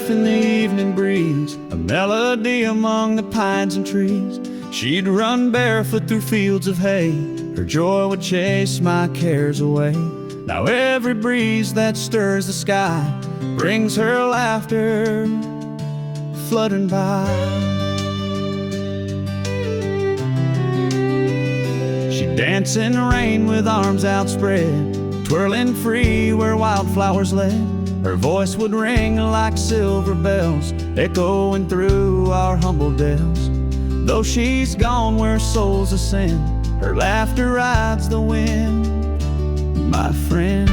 laugh in the evening breeze, a melody among the pines and trees. She'd run barefoot through fields of hay, her joy would chase my cares away. Now every breeze that stirs the sky brings her laughter fluttering by. She'd dance in the rain with arms outspread, twirling free where wildflowers led. Her voice would ring like silver bells, echoing through our humble dells. Though she's gone where souls ascend, her laughter rides the wind, my friend.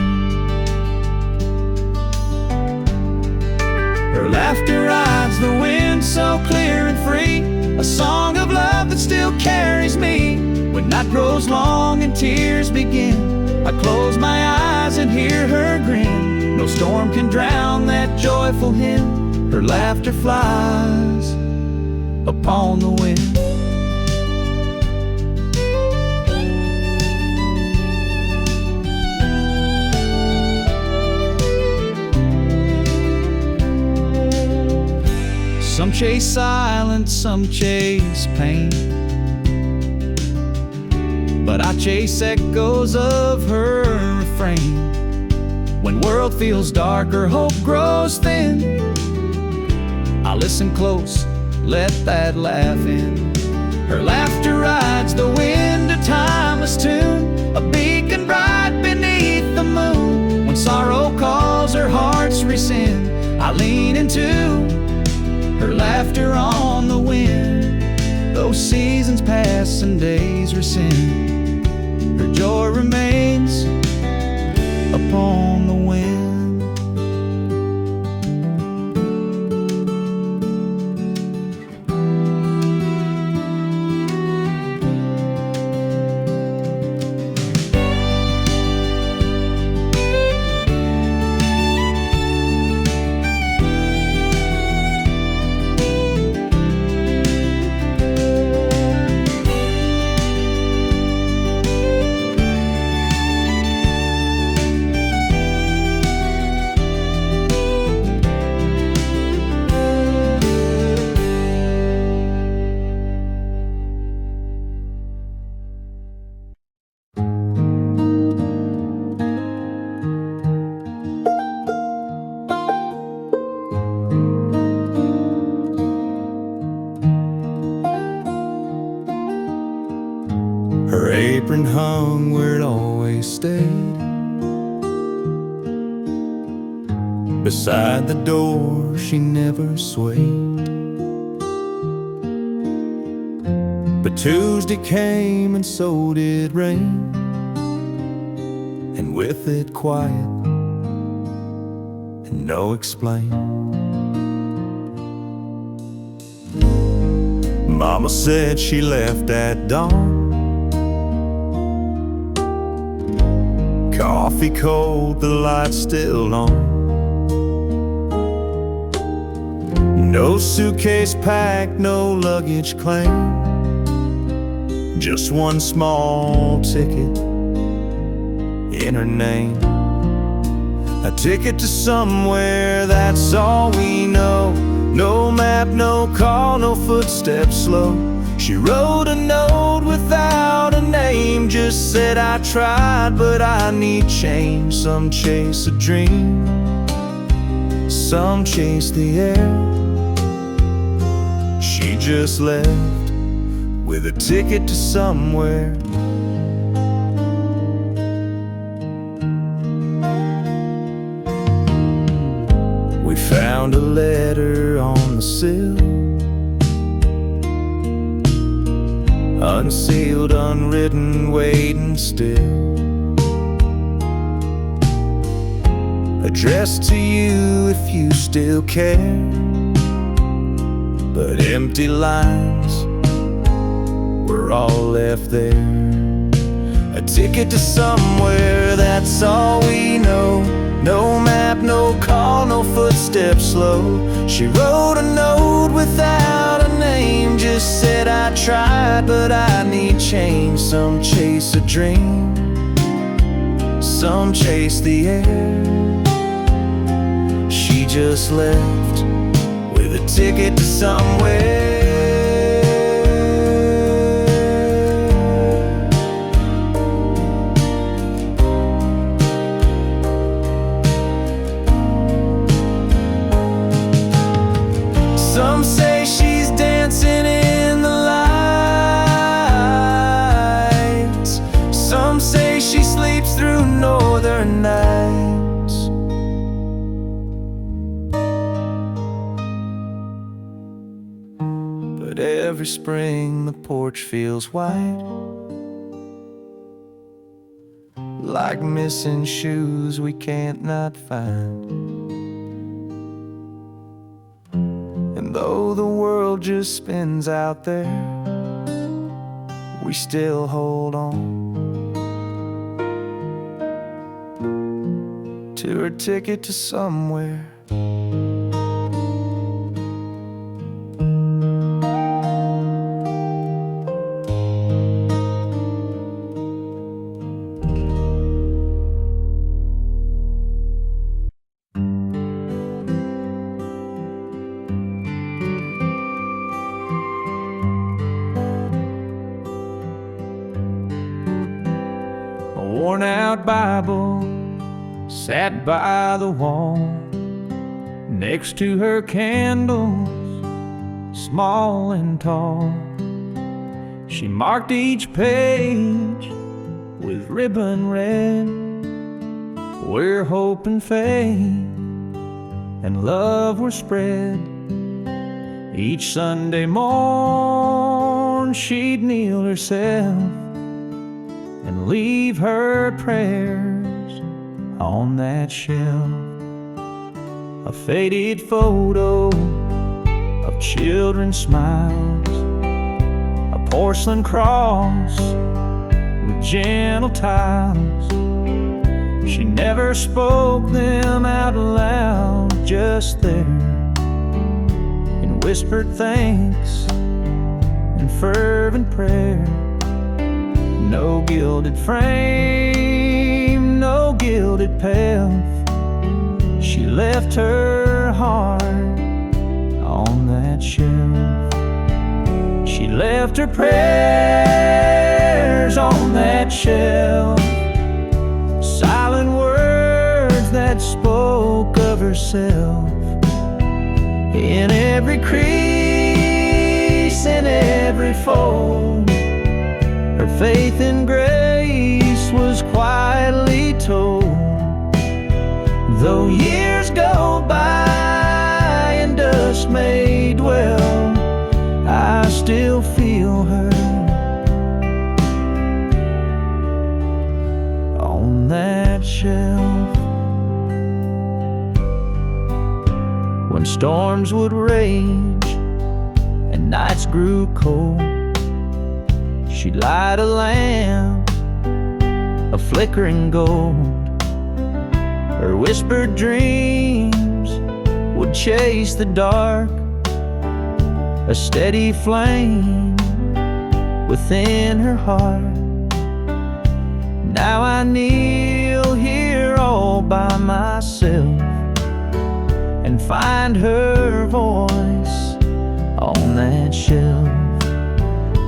Her laughter rides the wind so clear and free, a song of love that still carries me. When night grows long and tears begin, I close my eyes and hear her grin. No storm can drown that joyful hymn. Her laughter flies upon the wind. Some chase silence, some chase pain, but I chase echoes of her refrain. When world feels dark or hope grows thin, I listen close, let that laugh in. Her laughter rides the wind, a timeless tune, a beacon bright beneath the moon. When sorrow calls, her hearts rescind, I lean into her laughter on the wind. Though seasons pass and days rescind, her joy remains upon the wind. Her apron hung where it always stayed, beside the door she never swayed. But Tuesday came and so did rain, and with it quiet and no explain. Mama said she left at dawn, coffee cold, the lights still on. No suitcase packed, no luggage claimed, just one small ticket in her name. A ticket to somewhere, that's all we know. No map, no call, no footsteps slow. She wrote a note without a name, just said I tried but I need change. Some chase a dream, some chase the air. She just left with a ticket to somewhere. We found a letter on the sill, unsealed, unwritten, waiting still, addressed to you if you still care. But empty lines were all left there. A ticket to somewhere, that's all we know. No map, no call, no footsteps slow. She wrote a note without a name, just said I tried but I need change. Some chase a dream, some chase the air. She just left ticket to somewhere. Some say she's dancing in the lights. Some say she sleeps through northern nights. But every spring the porch feels white, like missing shoes we can't not find. And though the world just spins out there, we still hold on to her ticket to somewhere. A worn-out Bible sat by the wall next to her candles, small and tall. She marked each page with ribbon red, where hope and faith and love were spread. Each Sunday morn she'd kneel herself and leave her prayers on that shelf. A faded photo of children's smiles, a porcelain cross with gentle tiles. She never spoke them out loud, just there in whispered thanks and fervent prayer. No gilded frame, no gilded path. She left her heart on that shelf. She left her prayers on that shelf, silent words that spoke of herself. In every crease, in every fold, her faith and grace was quietly told. Though years go by and dust may dwell, I still feel her on that shelf. When storms would rage and nights grew cold, she'd light a lamp, a flickering gold. Her whispered dreams would chase the dark, a steady flame within her heart. Now I kneel here all by myself and find her voice on that shelf.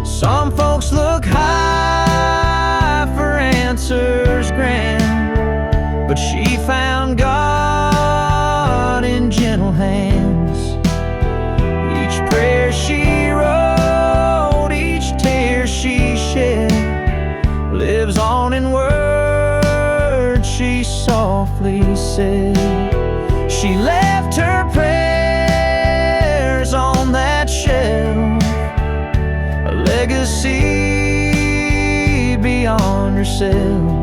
Some folks look high for answers grand, but she found God in gentle hands. Each prayer she wrote, each tear she shed, lives on in words she softly said. She left her prayers on that shelf, a legacy beyond herself.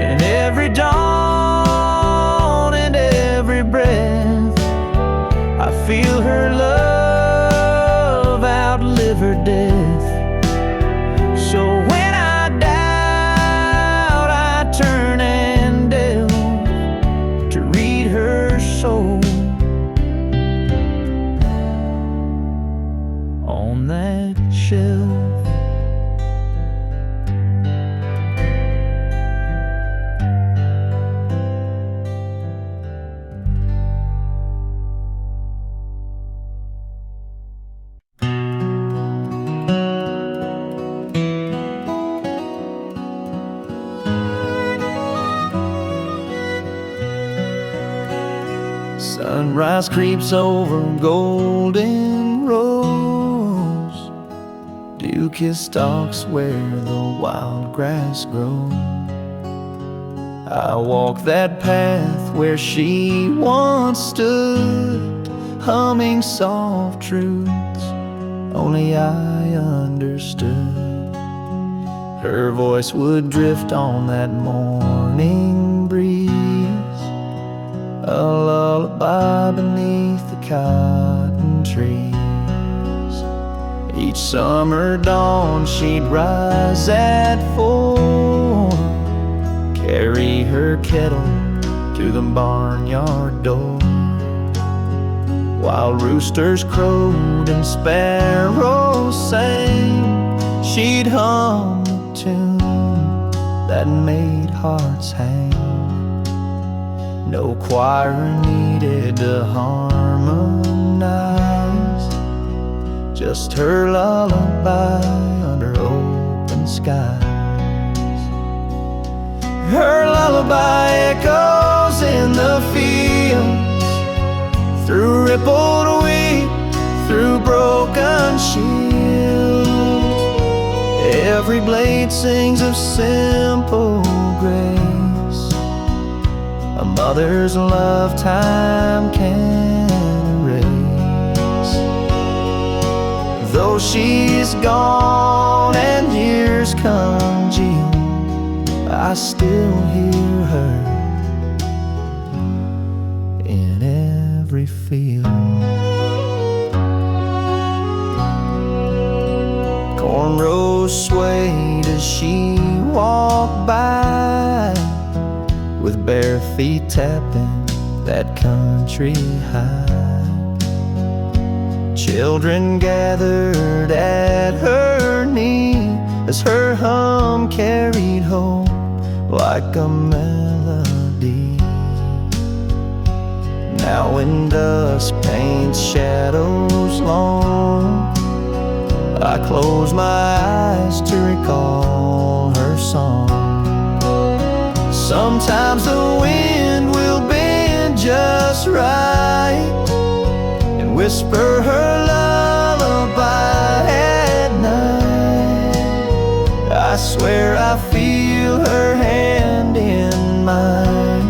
And every dawn and every breath, I feel her love outlive her death. So when I doubt, I turn and delve to read her soul on that shelf. Sunrise creeps over golden rows, dew-kissed stalks where the wild grass grows. I walk that path where she once stood, humming soft truths only I understood. Her voice would drift on that morning breeze, a lullaby beneath the cotton trees. Each summer dawn she'd rise at 4, carry her kettle to the barnyard door. While roosters crowed and sparrows sang, she'd hum a tune that made hearts hang. No choir needed to harmonize, just her lullaby under open skies. Her lullaby echoes in the fields, through rippled wheat, through broken shields. Every blade sings of simple grace, a mother's love time can erase. Though she's gone and years congeal, I still hear her in every field. Cornrows swayed as she walked by, with bare feet tapping that country high. Children gathered at her knee as her hum carried hope like a melody. Now when dusk paints shadows long, I close my eyes to recall her song. Sometimes the wind will bend just right and whisper her lullaby at night. I swear I feel her hand in mine,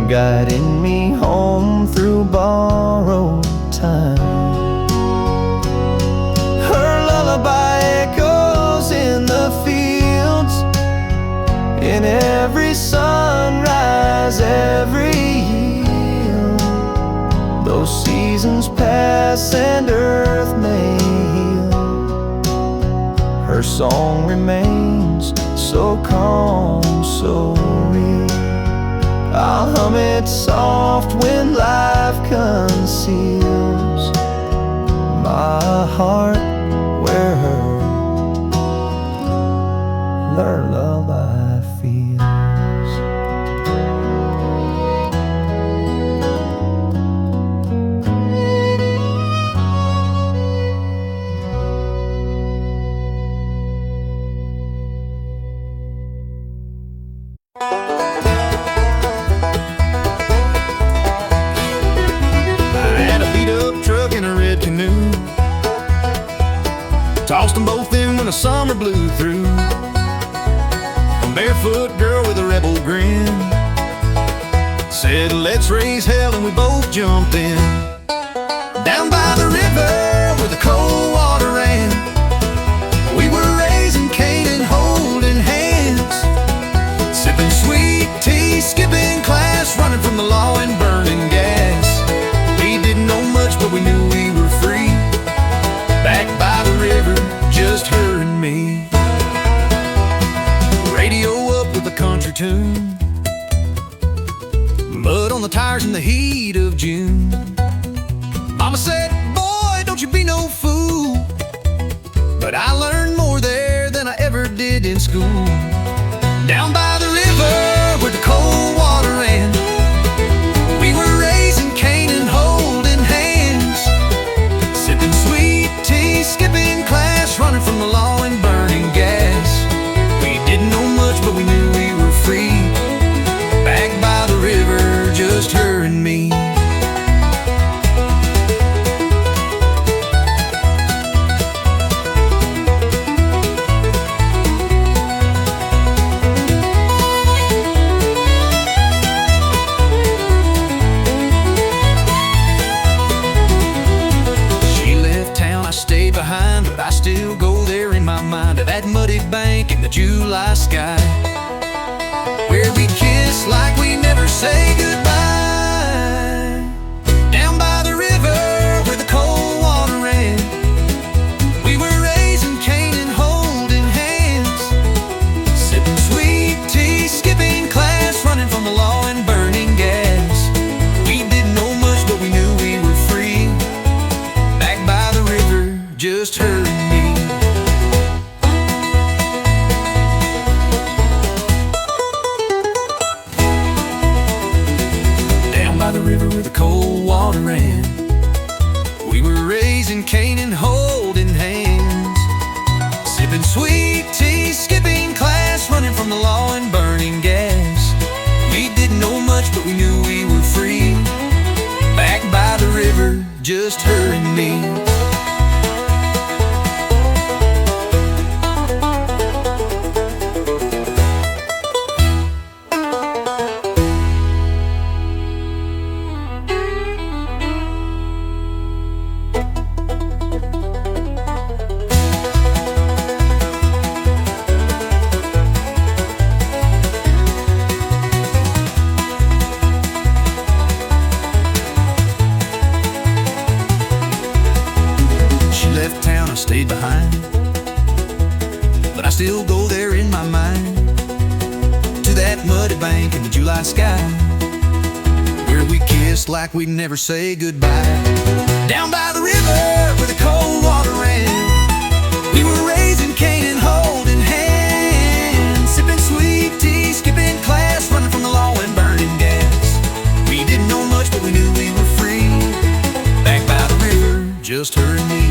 guiding me home through borrowed time. Her lullaby echoes in the fields, in every sunrise, every yield. Though seasons pass and earth may heal, her song remains so calm, so real. I'll hum it soft when life conceals my heart where her lullaby feels. Tossed them both in when the summer blew through. A barefoot girl with a rebel grin said, "Let's raise hell," and we both jumped in. Down by the river where the cold water ran, we were raising Cain and holding hands, sipping sweet tea, skipping class, running from the law and burning gas. We didn't know much, but we knew we were free, back by the river, just her and me. Radio up with a country tune, mud on the tires in the heat of June. Mama said, "Boy, don't you be no fool," but I learned more there than I ever did in school. Down by the river where the cold water ran, we were raising Cain and holding hands, sipping sweet tea, skipping class, running from the law and burning gas. We didn't know much, but we knew we were free, back by the river, just her and me. I still go there in my mind, to that muddy bank in the July sky, where we kiss like we never say goodbye. Down by the river where the cold water ran, we were raising Cain and holding hands, sipping sweet tea, skipping class, running from the law and burning gas. We didn't know much, but we knew we were free, back by the river, just her and me. Down by the river where the cold water ran, we were raising Cain and holding hands, sipping sweet tea, skipping class, running from the law and burning gas. We didn't know much, but we knew we were free, back by the river, just her and me. Left town, I stayed behind, but I still go there in my mind, to that muddy bank in the July sky, where we kissed like we'd never say goodbye. Down by the river where the cold water ran, we were raising Cain and holding hands, sipping sweet tea, skipping class, running from the law and burning gas. We didn't know much, but we knew we were free, back by the river, just her and me.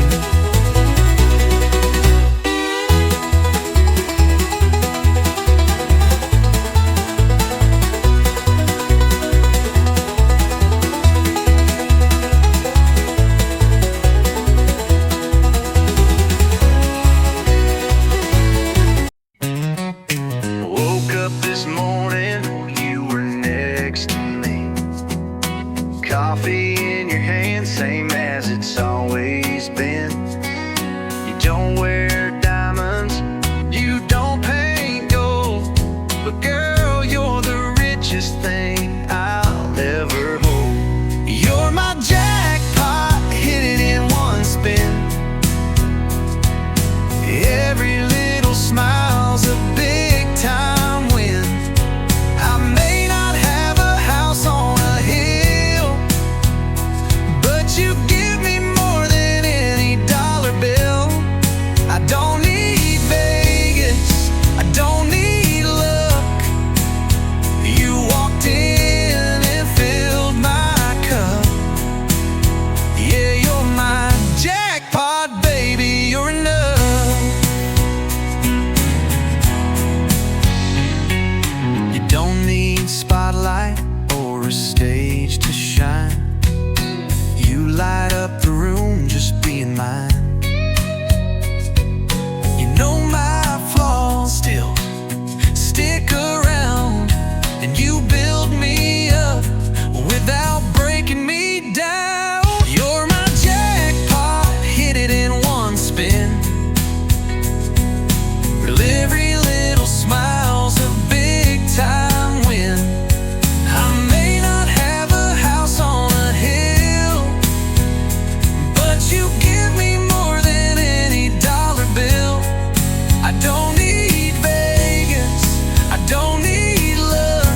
Coffee in your hand, same as it's always been. You don't wear diamonds, you don't paint gold, but girl, you're the richest thing I'll ever hold. You're my jackpot, hit it in one spin. Every little smile's a big time win. I may not have a house on a hill, you give me more than any dollar bill. I don't need Vegas, I don't need luck. You walked in and filled my cup. Yeah, you're my jackpot, baby, you're enough. You don't need spotlight or a stage to shine. You light up the room just being mine. You know my flaws still stick around, and you build me up without breaking me down. You're my jackpot, hit it in one spin. Well, every little smile's a big time win. I may not have a house on a hill, you give me more than any dollar bill. I don't need Vegas, I don't need luck.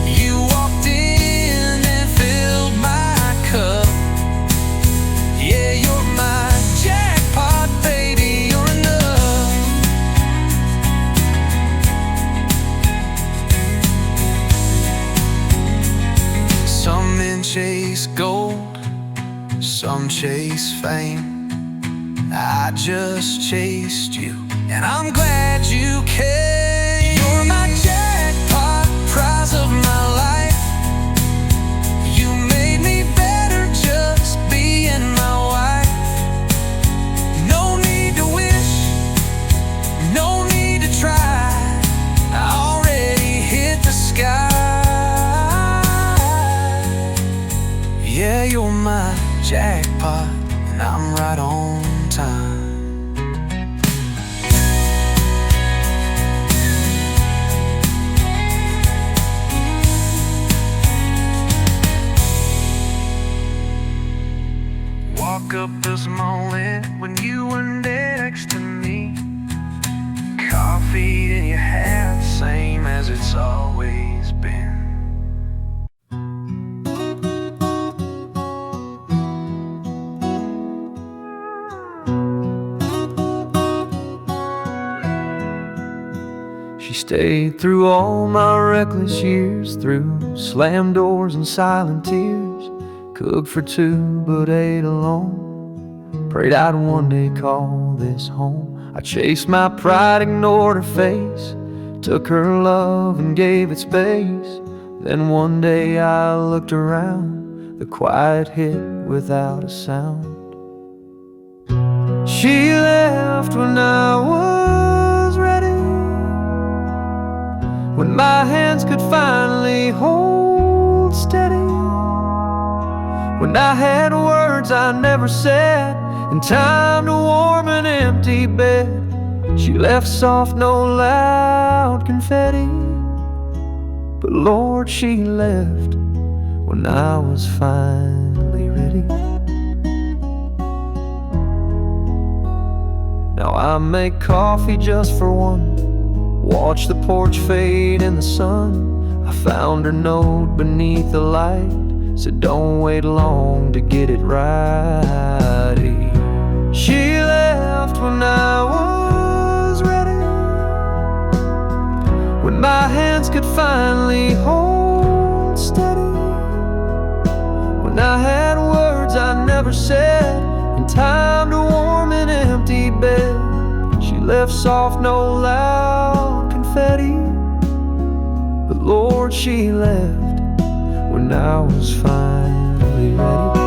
You walked in and filled my cup. Yeah, you're my jackpot, baby, you're enough. Some men chase gold, some chase fame. I just chased you, and I'm glad you came. You're my jackpot, prize of my life. You made me better just being my wife. No need to wish, no need to try. I already hit the sky. Yeah, you're my jackpot, and I'm right on time. Woke up this morning when you were next to me. Coffee in your hand, same as it's always been. She stayed through all my reckless years, through slammed doors and silent tears. Cooked for two but ate alone. Prayed I'd one day call this home. I chased my pride, ignored her face, took her love and gave it space. Then one day I looked around, the quiet hit without a sound. She left when I was ready, when my hands could finally hold steady, when I had words I never said, and time to warm an empty bed. She left soft, no loud confetti, but Lord, she left when I was finally ready. Now I make coffee just for one, watch the porch fade in the sun. I found her note beneath the light, said don't wait long to get it right. She left when I was ready, when my hands could finally hold steady, when I had words I never said, and time to warm an empty bed. She left soft, no loud confetti, but Lord, she left when I was finally ready.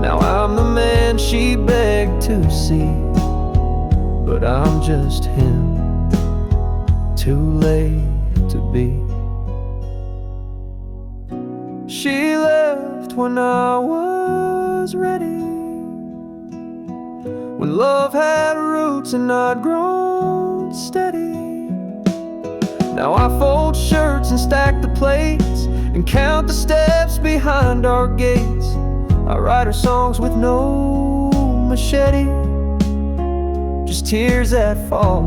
Now I'm the man she begged to see, but I'm just him, too late to be. She left when I was ready, when love had roots and I'd grown steady. Now I fold shirts and stack the plates and count the steps behind our gates. I write her songs with no machete, just tears that fall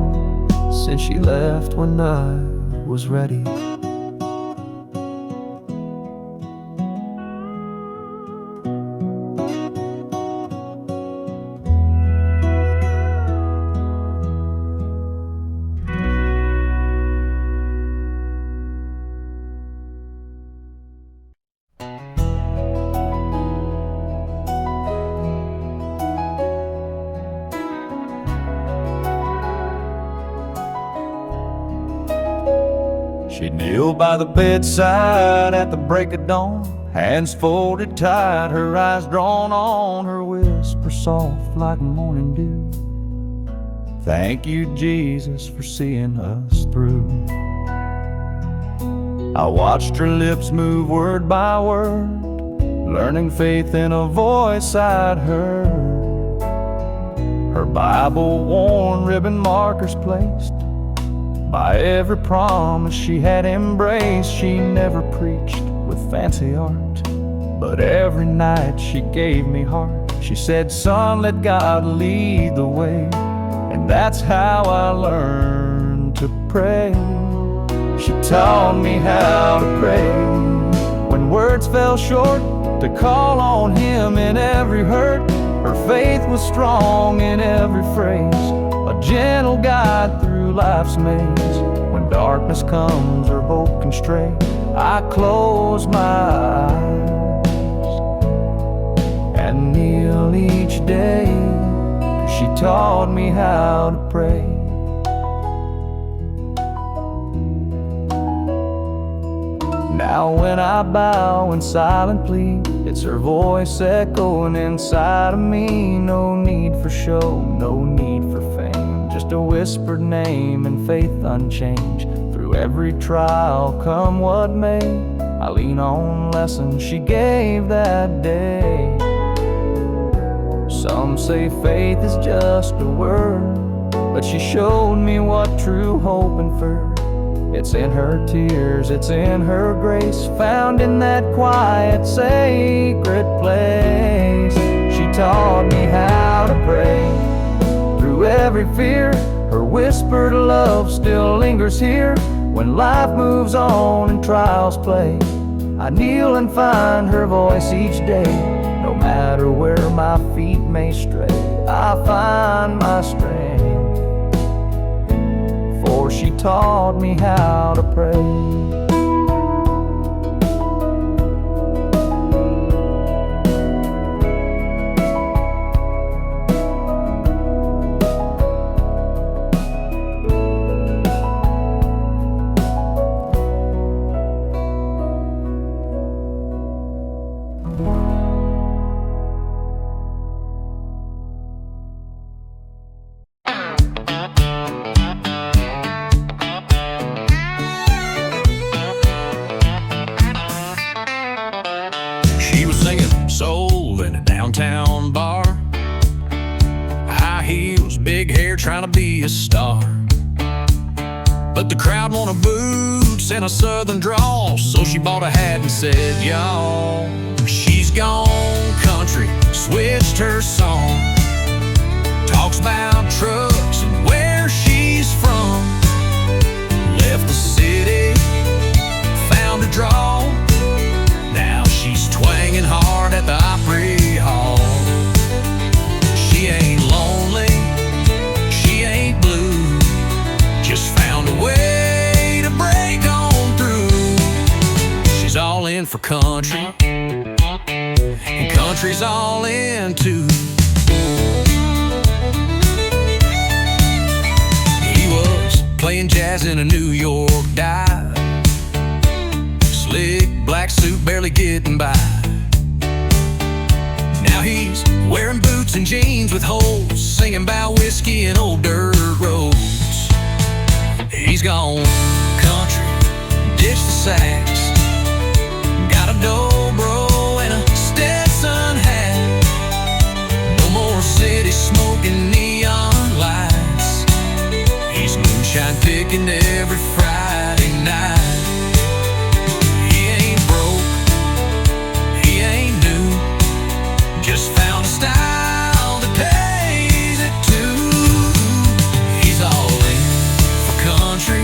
since she left when I was ready. She'd kneel by the bedside at the break of dawn, hands folded tight, her eyes drawn on, her whisper soft like morning dew. Thank you, Jesus, for seeing us through. I watched her lips move word by word, learning faith in a voice I'd heard. Her Bible worn, ribbon markers placed by every promise she had embraced. She never preached with fancy art, but every night she gave me heart. She said, son, let God lead the way, and that's how I learned to pray. She taught me how to pray when words fell short, to call on Him in every hurt. Her faith was strong in every phrase, a gentle guide through life's maze. When darkness comes or hope can stray, I close my eyes and kneel each day. She taught me how to pray. Now when I bow in silent plea, it's her voice echoing inside of me. No need for show, no need for fame, just just a whispered name, and faith unchanged. Through every trial, come what may, I lean on lessons she gave that day. Some say faith is just a word, but she showed me what true hope inferred. It's in her tears, it's in her grace, found in that quiet, sacred place. She taught me how to pray. Through every fear, her whispered love still lingers here. When life moves on and trials play, I kneel and find her voice each day. No matter where my feet may stray, I find my strength, for she taught me how to pray. Soul in a downtown bar, high heels, big hair, trying to be a star. But the crowd wanted boots and a southern drawl, so she bought a hat and said, y'all. She's gone country, switched her song, talks about trucks and where she's from. Left the city, found a draw, now she's twanging hard at the Opry Hall. She ain't lonely, she ain't blue, just found a way to break on through. She's all in for country, and country's all in too. He was playing jazz in a New York dive, slick black suit, barely getting by. Now he's wearing boots and jeans with holes, singing about whiskey and old dirt roads. He's gone country, ditched the sax, got a dobro and a Stetson hat. No more city smoking neon lights, he's moonshine picking every Friday night. Just found a style that pays it too. He's all in for country,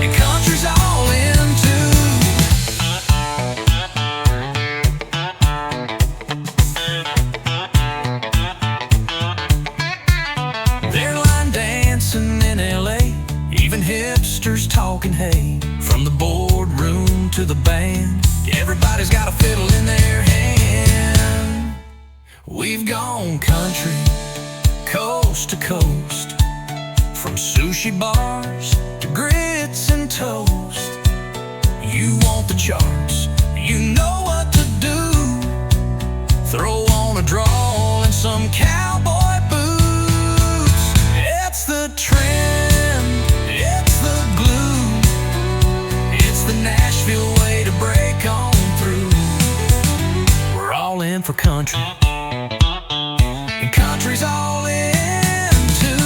and country's all in too. They're line dancing in LA, even hipsters talking hay. From the boardroom to the band, everybody's got a fiddle in their hand. We've gone country, coast to coast, from sushi bars to grits and toast. You want the charts, you know what to do. Throw on a drawl and some cowboy boots. It's the trend, it's the glue, it's the Nashville way to break on through. We're all in for country, and country's all in too.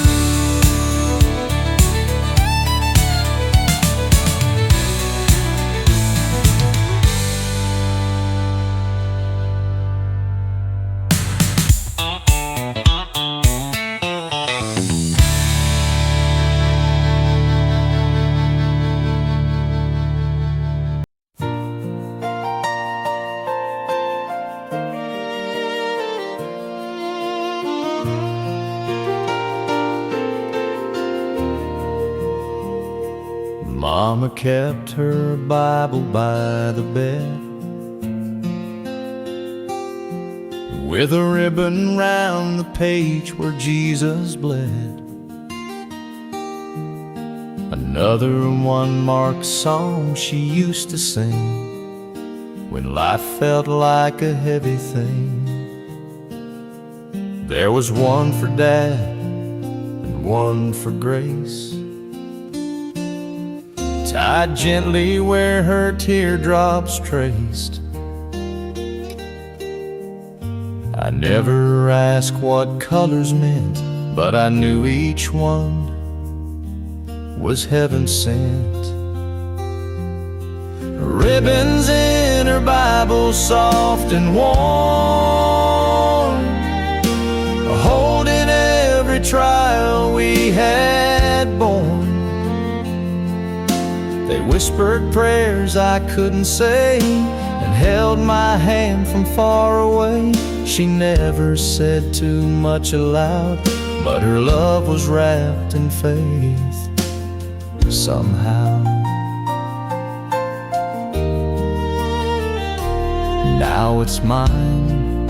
Mama kept her Bible by the bed, with a ribbon round the page where Jesus bled. Another one-marked song she used to sing when life felt like a heavy thing. There was one for Dad and one for grace, tied gently where her teardrops traced. I never asked what colors meant, but I knew each one was heaven sent. Ribbons in her Bible, soft and warm, holding every trial we had borne. They whispered prayers I couldn't say, and held my hand from far away. She never said too much aloud, but her love was wrapped in faith somehow. Now it's mine,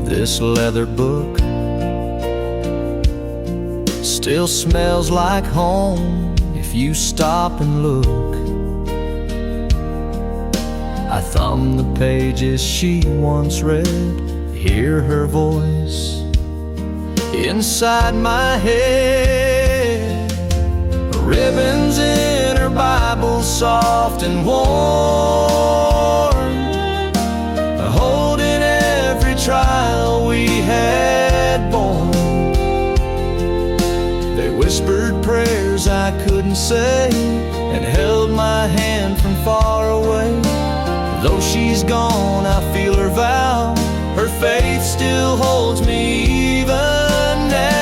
this leather book. Still smells like home if you stop and look. I thumb the pages she once read, hear her voice inside my head. Ribbons in her Bible, soft and warm, holding every trial we had borne. They whispered prayers I couldn't say, and held my hand from far away. Though she's gone, I feel her vow, her faith still holds me even now.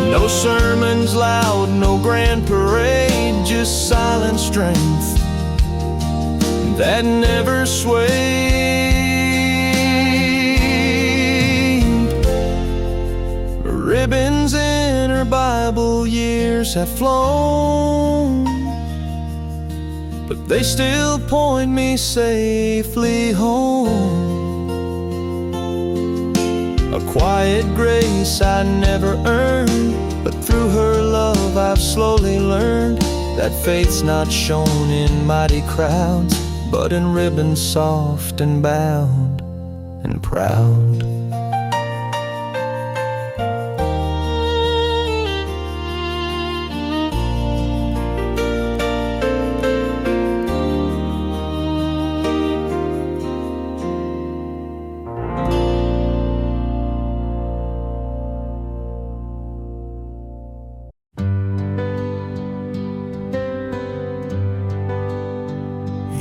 No sermons loud, no grand parade, just silent strength that never swayed. Ribbons in her Bible, years have flown, but they still point me safely home. A quiet grace I never earned, but through her love I've slowly learned that faith's not shown in mighty crowds, but in ribbons soft and bound and proud.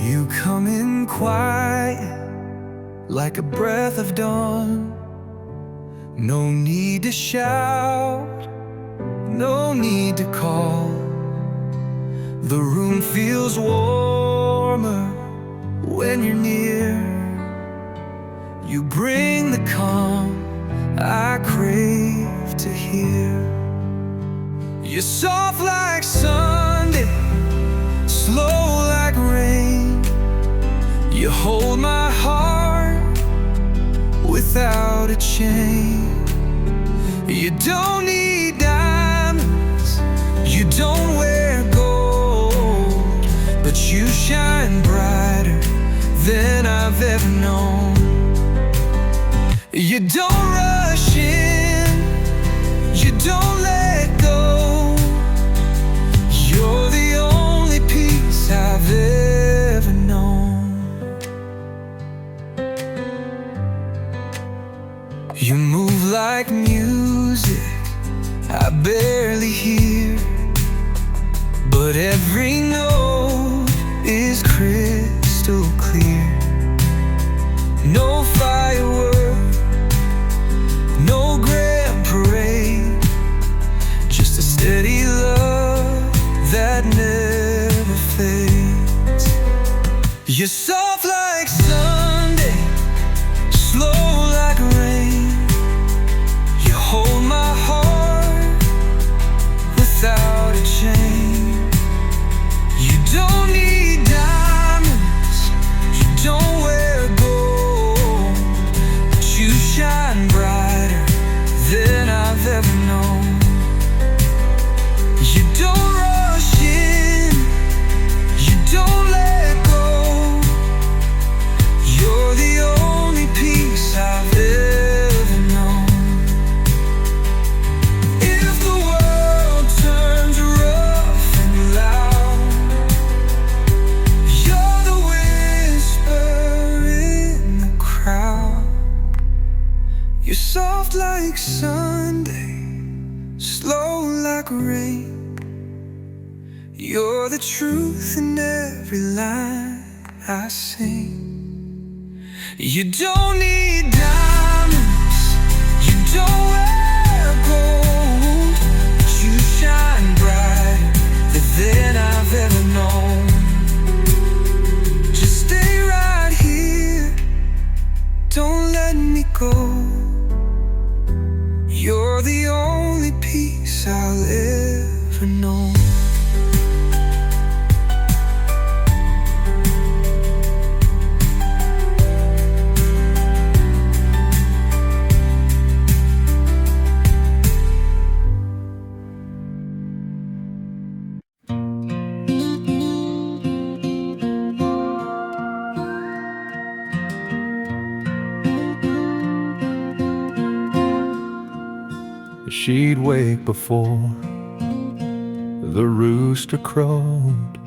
You come in quiet, like a breath of dawn. No need to shout, no need to call. The room feels warmer when you're near. You bring the calm I crave to hear. You're soft like Sunday, slow like rain. You hold my heart without a chain. You don't need diamonds, you don't wear gold, but you shine brighter than I've ever known. You don't rush in, you don't let go. You're the only peace I've ever known. You move like music I barely hear, but every note is crystal clear. No firework, no grand parade, just a steady love that never fades. You're soft like Sunday, slow like rain. You hold my heart without a chain. You don't need diamonds, you don't wear gold, but you shine brighter than I've ever known. You don't rush in, like Sunday, slow like rain. You're the truth in every line I sing. You don't need diamonds, you don't wear gold, but you shine brighter than I've ever known. Just stay right here, don't let me go. You're the only peace I'll ever know. She'd wake before the rooster crowed,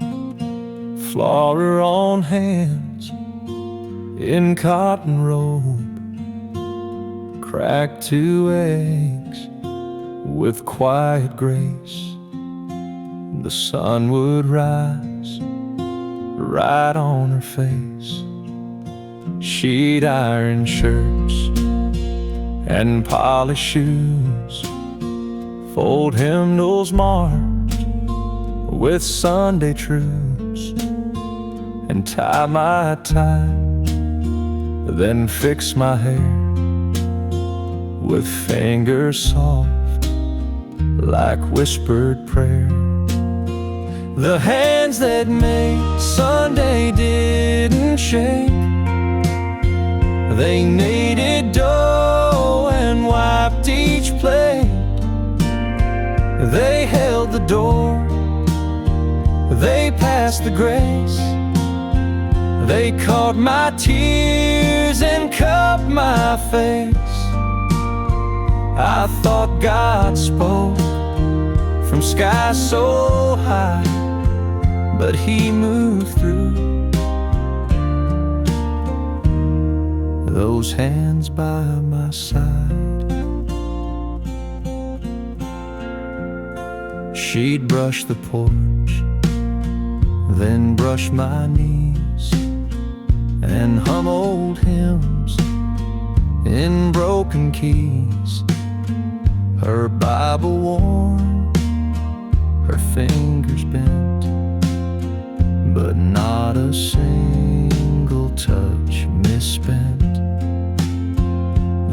floor her on hands in cotton robe, crack 2 eggs with quiet grace. The sun would rise right on her face. She'd iron shirts and polish shoes, fold hymnals marked with Sunday truths, and tie my tie, then fix my hair with fingers soft like whispered prayer. The hands that made Sunday didn't shake. They kneaded dough and wiped each plate. They held the door, they passed the grace. They caught my tears and cupped my face. I thought God spoke from skies so high, but He moved through those hands by my side. She'd brush the porch, then brush my knees, and hum old hymns in broken keys. Her Bible worn, her fingers bent, but not a single touch misspent.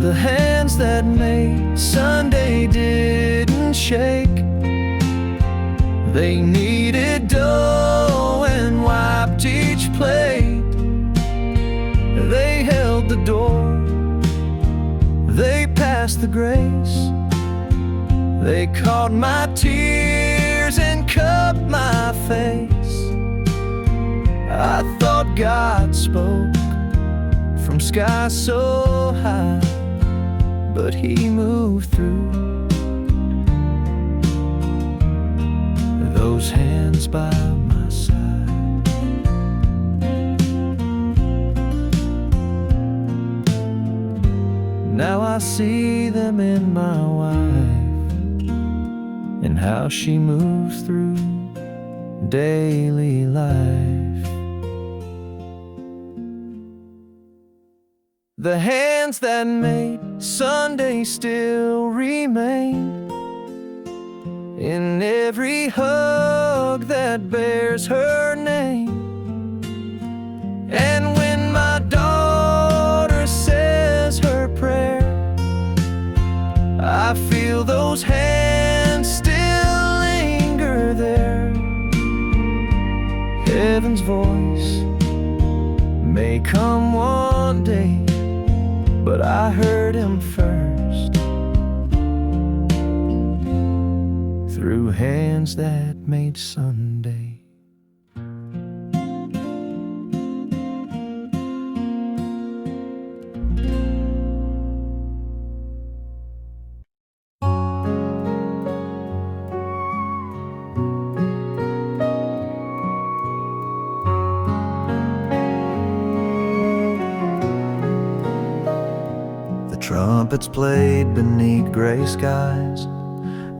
The hands that made Sunday didn't shake. They kneaded dough and wiped each plate. They held the door, they passed the grace. They caught my tears and cupped my face. I thought God spoke from skies so high, but He moved through those hands by my side. Now I see them in my wife, and how she moves through daily life. The hands that made Sunday still remain in every hug that bears her name. And when my daughter says her prayer, I feel those hands still linger there. Heaven's voice may come one day, but I heard Him first through hands that made Sunday. trumpets played beneath gray skies.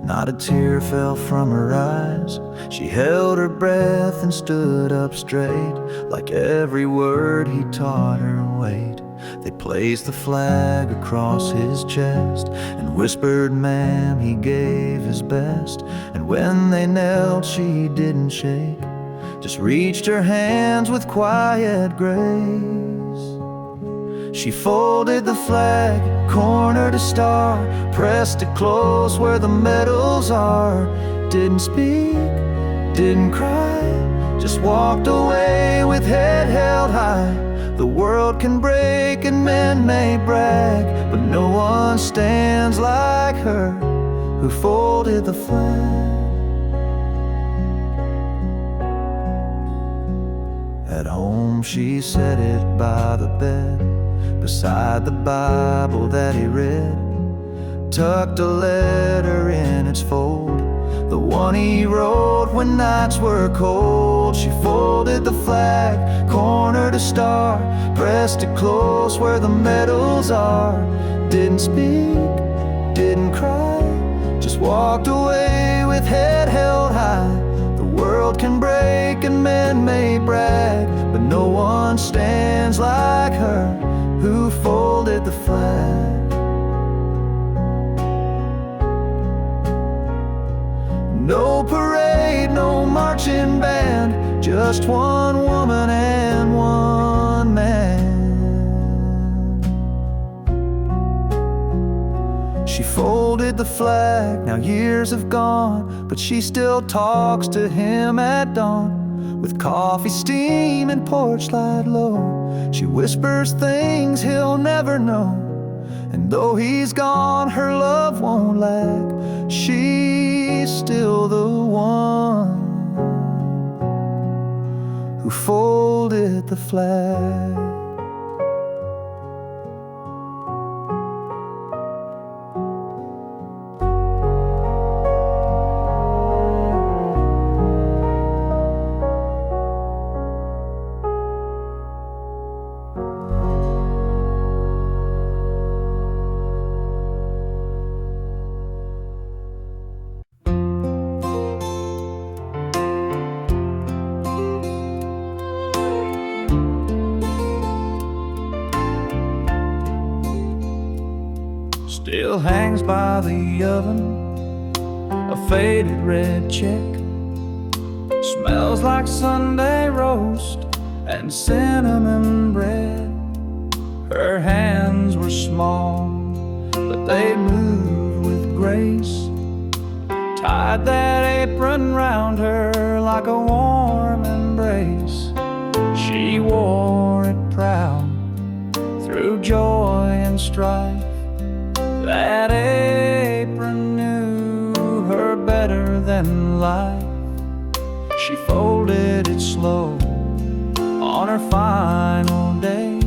Not a tear fell from her eyes. She held her breath and stood up straight, like every word he taught her weighed. They placed the flag across his chest and whispered, "Ma'am," he gave his best. And when they knelt, she didn't shake, just reached her hands with quiet grace. She folded the flag, corner to star, pressed it close where the medals are. Didn't speak, didn't cry, just walked away with head held high. The world can break and men may brag, but no one stands like her who folded the flag. At home she set it by the bed, beside the Bible that he read, tucked a letter in its fold, the one he wrote when nights were cold. She folded the flag, corner to star, pressed it close where the medals are. Didn't speak, didn't cry, just walked away with head held high. The world can break and men may brag, but no one stands like her who folded the flag. No parade, no marching band, just one woman and one man. She folded the flag, now years have gone, but she still talks to him at dawn, with coffee steam and porch light low. She whispers things he'll never know, and though he's gone, her love won't lack. She's still the one who folded the flag. Still hangs by the oven, a faded red check. Smells like Sunday roast and cinnamon bread. Her hands were small, but they moved with grace. Tied that apron round her like a warm embrace. She wore it proud through joy and strife. That apron knew her better than life. She folded it slow on her final day,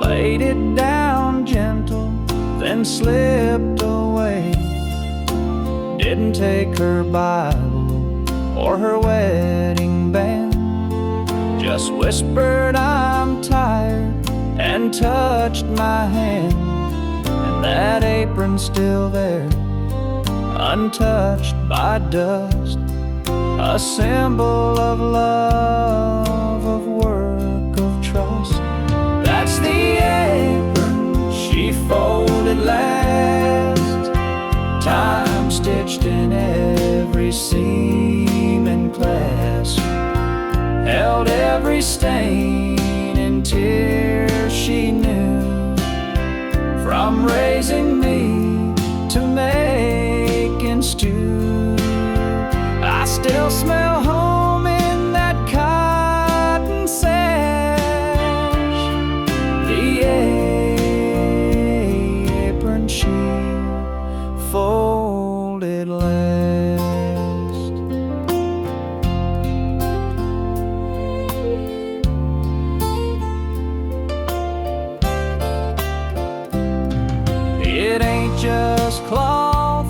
laid it down gentle, then slipped away. Didn't take her Bible or her wedding band, just whispered, "I'm tired," and touched my hand. That apron's still there, untouched by dust, a symbol of love, of work, of trust. That's the apron she folded last, time stitched in every seam and clasp, held every stain and tear she knew. From raising me to making stew, I still smell home in that cotton sash. The apron she folded last. It ain't just cloth,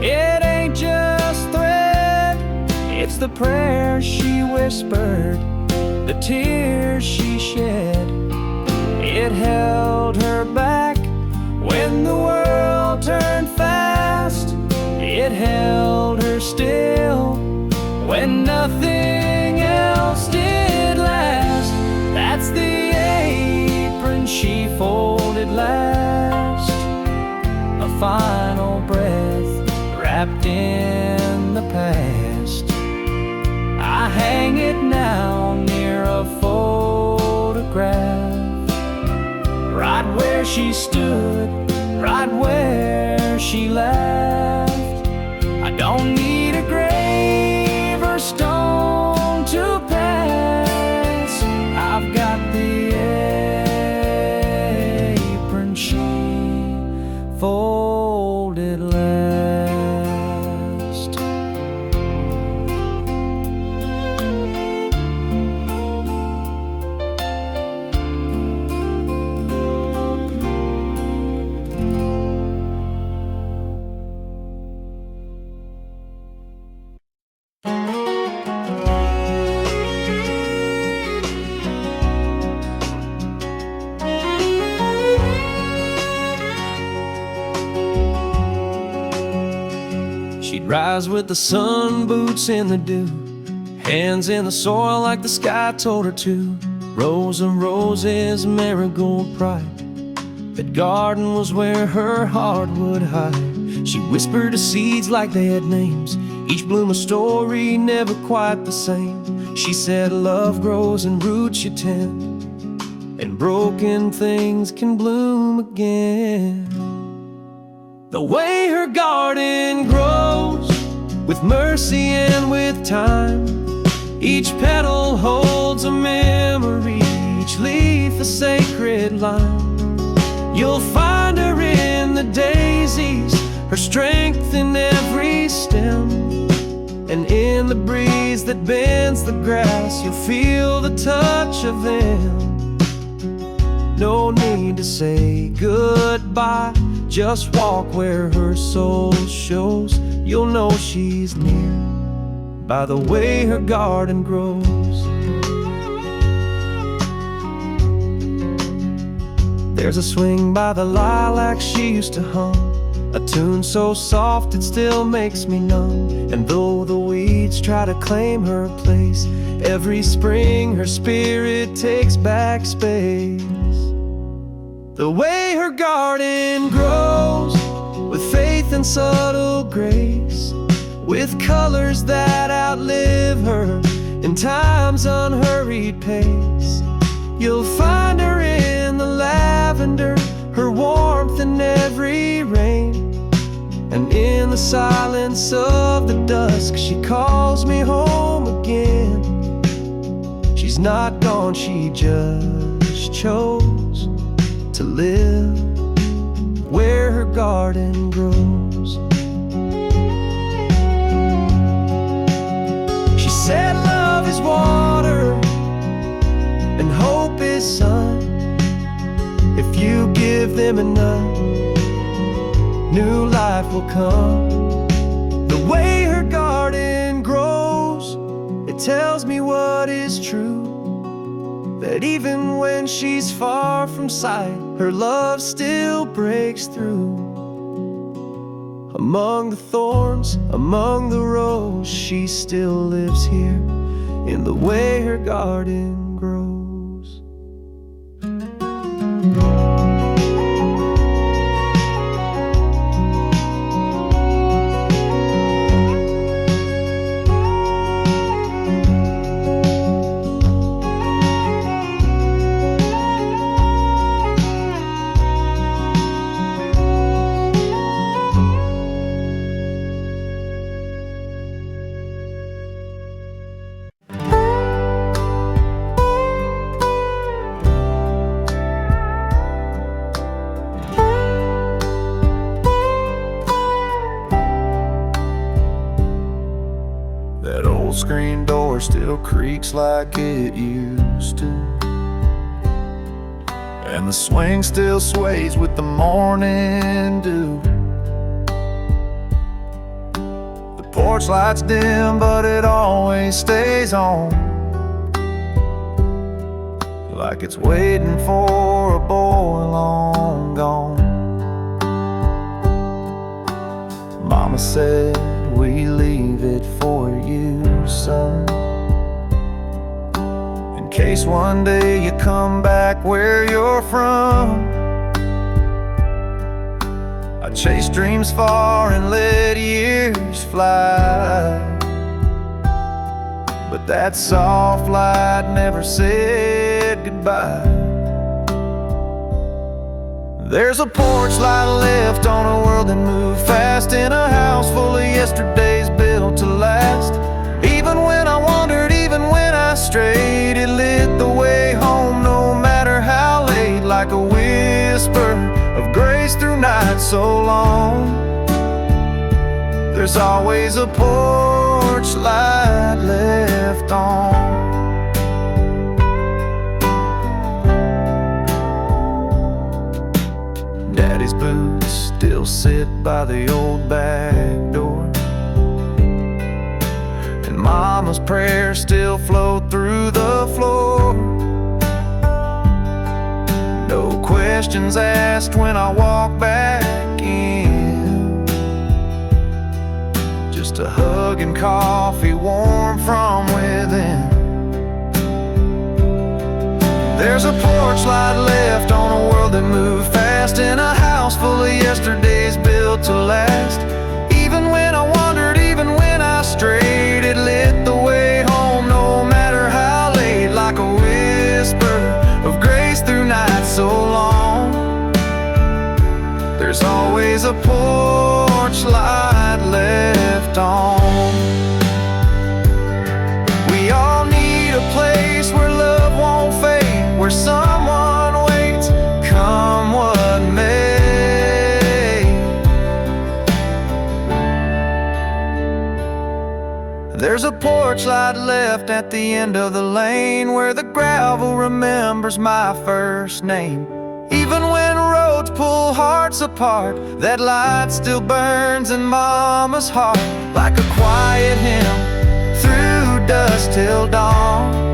it ain't just thread. It's the prayers she whispered, the tears she shed. It held her back she stood right where she left. I don't need a grave or stone to pass. I've got the apron she folded last. She'd rise with the sun, boots in the dew, hands in the soil like the sky told her to. Rows of roses, marigold pride. That garden was where her heart would hide. She whispered to seeds like they had names, each bloom a story, never quite the same. She said love grows in roots you tend, and broken things can bloom again. The way her garden grows, with mercy and with time. Each petal holds a memory, each leaf a sacred line. You'll find her in the daisies, her strength in every stem. And in the breeze that bends the grass, you'll feel the touch of them. No need to say goodbye, just walk where her soul shows. You'll know she's near by the way her garden grows. There's a swing by the lilac she used to hum, a tune so soft it still makes me numb. And though the weeds try to claim her place, every spring her spirit takes back space. The way her garden grows, with faith and subtle grace, with colors that outlive her in time's unhurried pace. You'll find her in the lavender, her warmth in every rain. And in the silence of the dusk, she calls me home again. She's not gone, she just chose to live where her garden grows. She said love is water and hope is sun. If you give them enough, new life will come. The way her garden grows, it tells me what is true, that even when she's far from sight, her love still breaks through. Among the thorns, among the roses, she still lives here in the way her garden grows. That old screen door still creaks like it used to, and the swing still sways with the morning dew. The porch light's dim, but it always stays on, like it's waiting for a boy long gone. Mama said we leave it for you, son, in case one day you come back where you're from. I chased dreams far and let years fly, but that soft light never said goodbye. There's a porch light left on a world that moved fast, in a house full of yesterdays built to last. Even when I wandered, even when I strayed, it lit the way home no matter how late, like a whisper of grace through nights so long. There's always a porch light left on. Daddy's boots still sit by the old back door, and Mama's prayers still flow through the floor. No questions asked when I walk back in, just a hug and coffee warm from within. There's a porch light left on a world that moved fast, in a house full of yesterdays built to last. Even when I wandered, even when I strayed, it lit the way home no matter how late, like a whisper of grace through nights so long. There's always a porch light left on. We all need a place where love won't fade, where someone waits, come what may. There's a porch light left at the end of the lane, where the gravel remembers my first name. Even when roads pull hearts apart, that light still burns in Mama's heart, like a quiet hymn through dusk till dawn.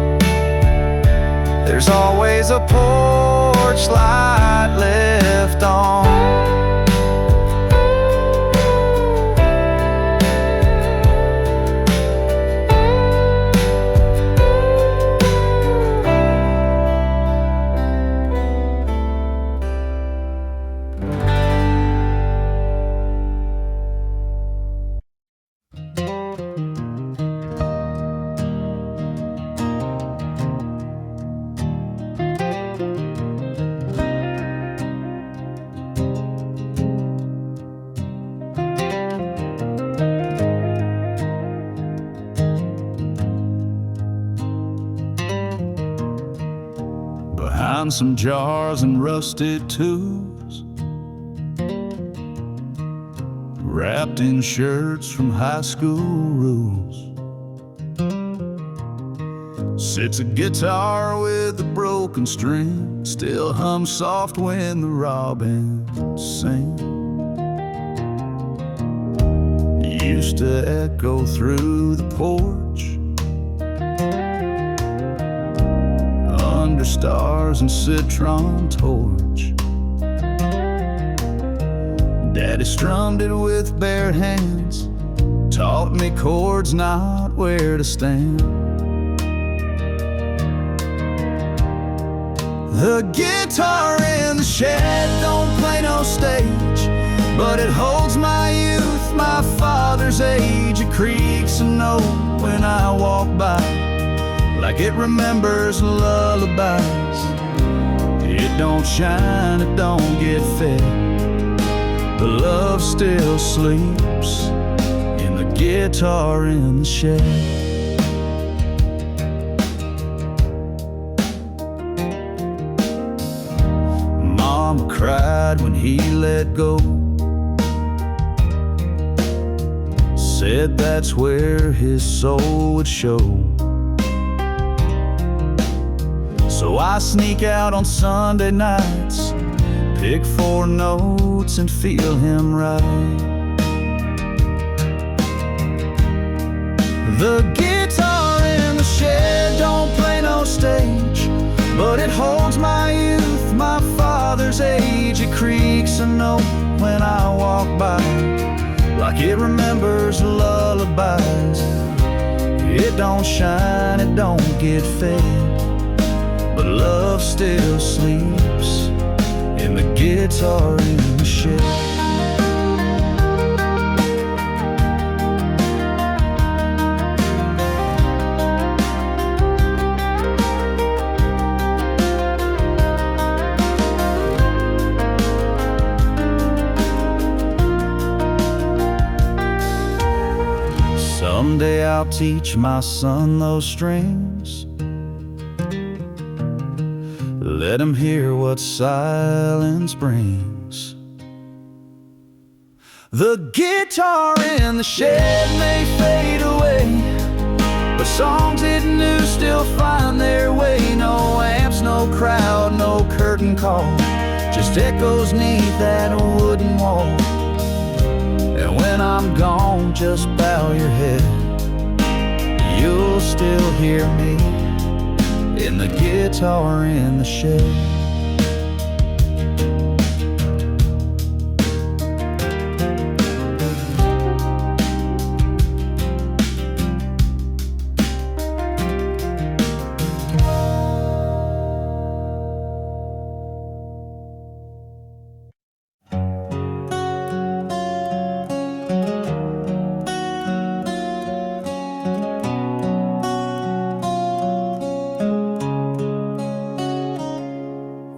There's always a porch light left on. Behind some jars and rusted tools, wrapped in shirts from high school rules, sits a guitar with a broken string, still hums soft when the robins sing. Used to echo through the porch, under stars and citron torch. Daddy strummed it with bare hands, taught me chords, not where to stand. The guitar in the shed don't play no stage, but it holds my youth, my father's age. It creaks a note when I walk by, like it remembers lullabies. It don't shine, it don't get fed, but love still sleeps in the guitar in the shed. Mama cried when he let go, said that's where his soul would show. So I sneak out on Sunday nights, pick 4 notes and feel him right. The guitar in the shed don't play no stage, but it holds my youth, my father's age. It creaks a note when I walk by, like it remembers lullabies. It don't shine, it don't get fed, but love still sleeps in the guitar in the shed. I'll teach my son those strings. Let him hear what silence brings. The guitar in the shed may fade away, but songs it knew still find their way. No amps, no crowd, no curtain call, just echoes neath that wooden wall. And when I'm gone, just bow your head, you'll still hear me in the guitar in the shed.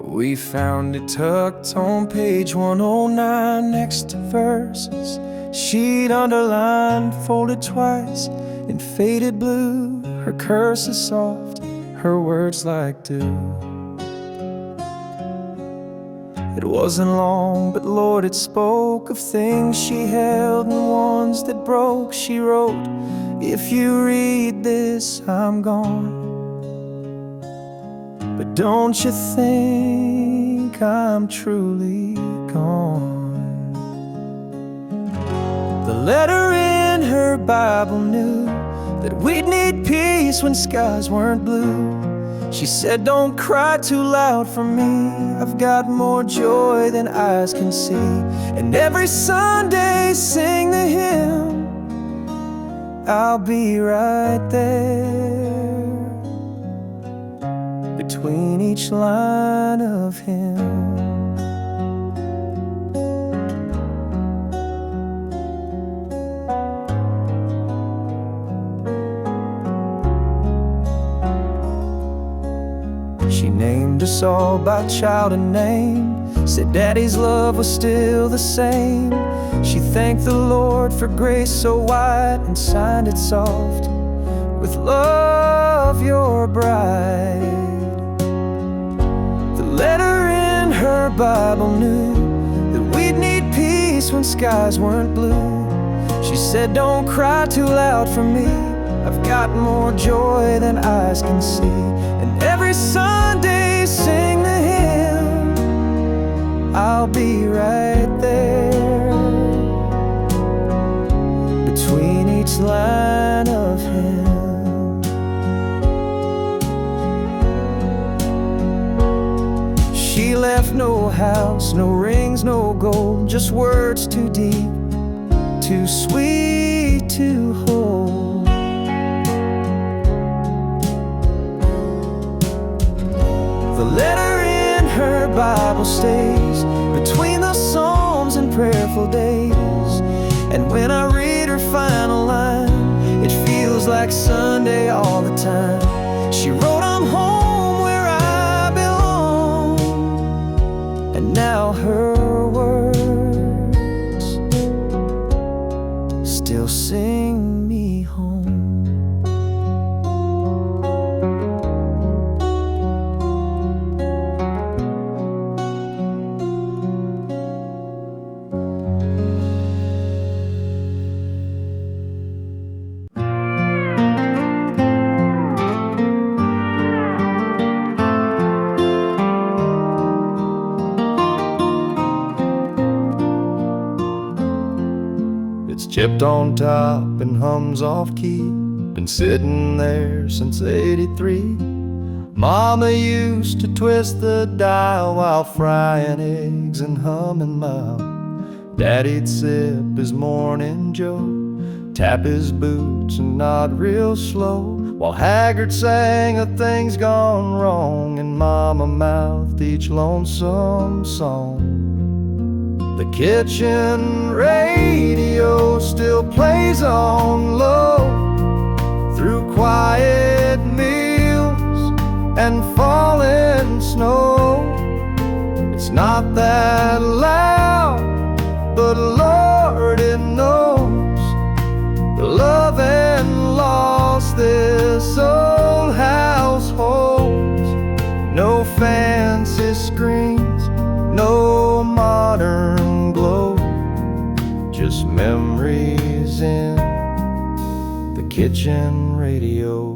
We found it tucked on page 109 next to verses she'd underlined, folded twice in faded blue. Her curse is soft, her words like dew. It wasn't long, but Lord, it spoke of things she held and ones that broke. She wrote, if you read this, I'm gone, but don't you think I'm truly gone. The letter in her Bible knew that we'd need peace when skies weren't blue. She said, don't cry too loud for me, I've got more joy than eyes can see. And every Sunday sing the hymn, I'll be right there between each line of him. She named us all by child and name, said Daddy's love was still the same. She thanked the Lord for grace so wide and signed it soft with love, your bride. The letter in her Bible knew that we'd need peace when skies weren't blue. She said, don't cry too loud for me, I've got more joy than eyes can see. And every Sunday sing the hymn, I'll be right there between each line of him. She left no house, no rings, no gold, just words too deep, too sweet to hold. The letter in her Bible stays between the Psalms and prayerful days. And when I read her final line, it feels like Sunday all the time. She wrote, I'm home where I belong. And now her words still sing me home. It's chipped on top and hums off key, been sitting there since '83. Mama used to twist the dial while frying eggs and humming mild. Daddy'd sip his morning joe, tap his boots and nod real slow, while Haggard sang of things gone wrong and Mama mouthed each lonesome song. The kitchen radio still plays on low through quiet meals and falling snow. It's not that loud, but Lord, it knows the love and loss No fancy screens, no modern glow, just memories in the kitchen radio.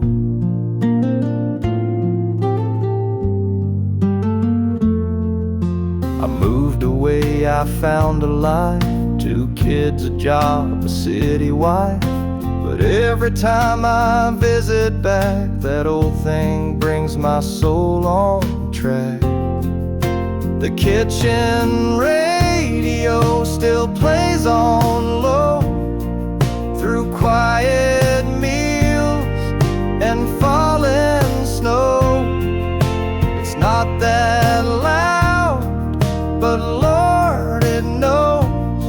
I moved away, I found a life, 2 kids, a job, a city wife. But every time I visit back, that old thing brings my soul on track. The kitchen radio still plays on low through quiet meals and falling snow. It's not that loud, but Lord, it knows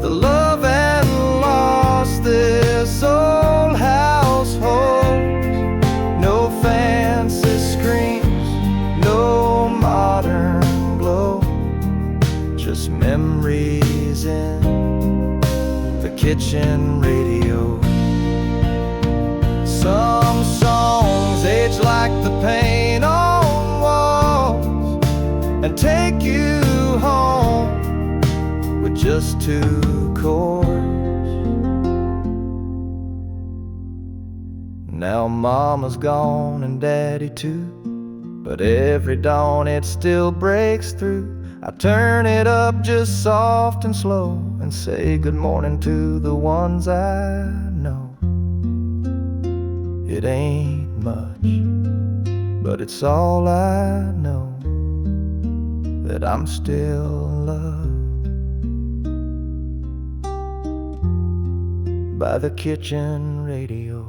the love and loss this old house holds. No fancy screens, no modern glow, just memories in the kitchen radio. Some songs age like the paint on walls and take you home with just 2 chords. Now mama's gone and daddy too, but every dawn it still breaks through. I turn it up just soft and slow and say good morning to the ones I know. It ain't much, but it's all I know, that I'm still loved by the kitchen radio.